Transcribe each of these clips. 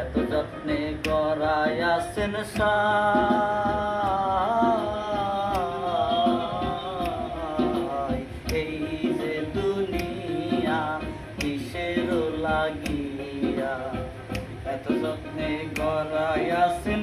এত যত্নে গড়াই আছেন এই যে দুনিয়া কিসের লাগিয়া, এত যত্নে গড়াই আছেন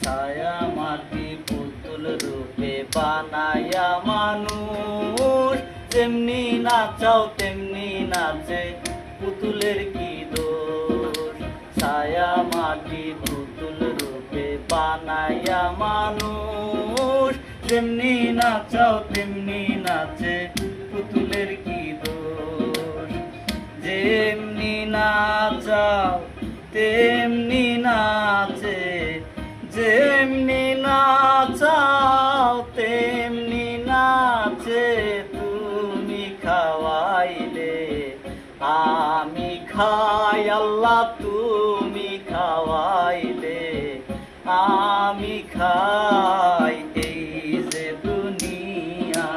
ছায়া মাটি পুতুল রূপে বানায়া মানুষ, যেমনি নাচাও তেমনি নাচে পুতুলের কি দোষ। ছায়া মাটি পুতুল রূপে বানায়া মানুষ, যেমনি নাচাও তেমনি নাচে পুতুলের কি দোষ। যেমনি নাচাও তেমনি নাচে, যেমনি নাচাও তেমনি নাচে। তুমি খাওয়াইলে আমি খাই আল্লাহ, তুমি খাওয়াইলে আমি খাই। এই যে দুনিয়া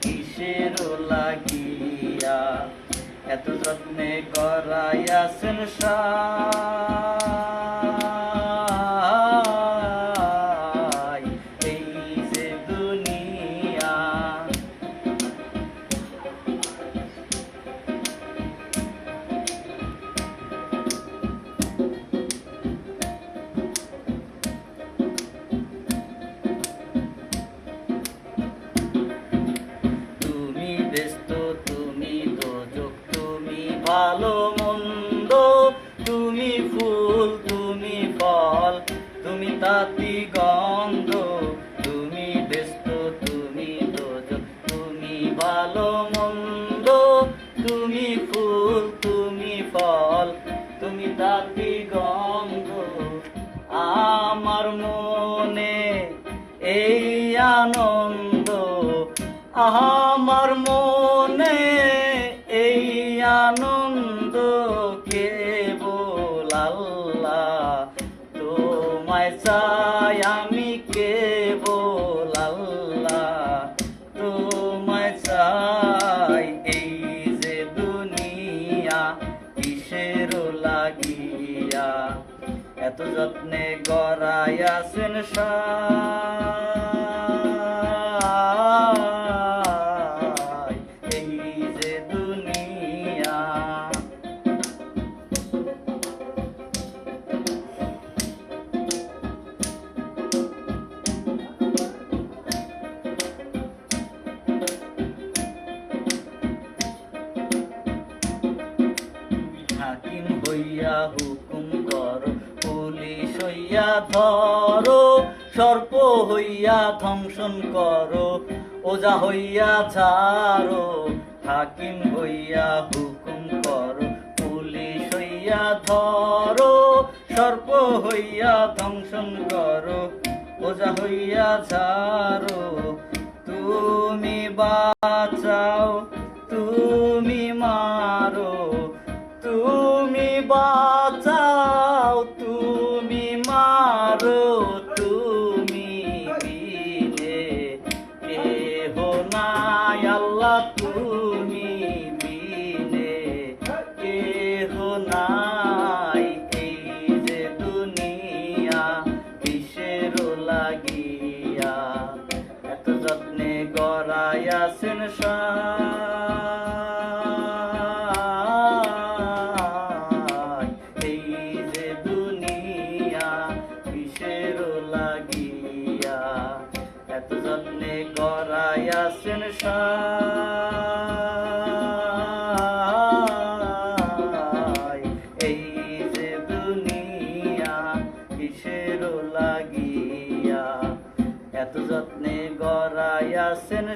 কিসের লাগিয়া, এত যত্নে গড়াই আছেন ভালো মন্দ, তুমি ফুল তুমি ফল তুমি তাতি গন্ধ। তুমি ব্যস্ত তুমি দোজক, তুমি ভালো মন্দ, তুমি ফুল তুমি ফল তুমি তাতি গন্ধ। আমার মনে এই আনন্দ, আমার মনে এই আনন্দ কেবল আল্লাহ, তোমায় চাই আমি কেবল আল্লাহ, তোমায় চাই। এই যে দুনিয়া কিসের লাগিয়া, এত যত্নে গড়াই আছেন হাকিম হইয়া হুকুম করো, পুলিশ হইয়া ধরো, সর্প হইয়া ধ্বংসন করো, ওজা হইয়া ছাড়ো। হাকিম হইয়া হুকুম করো, পুলিশ হইয়া ধরো, সর্প হইয়া ধ্বংসন করো, ওজা হইয়া ছাড়ো। তুমি বাঁচাও তুমি মারো, তুমি বাঁচাও তুমি মারো, তুমি বিনে কেহ নাই আল্লাহ, তুমি বিনে কেহ নাই। এই যে দুনিয়া কিসের লাগিয়া, এত যত্নে গড়াই আছেন এত যত্নে গড়াই আছেন এই যে দুনিয়া কিসের লাগিয়া, এত যত্নে গড়াই আছেন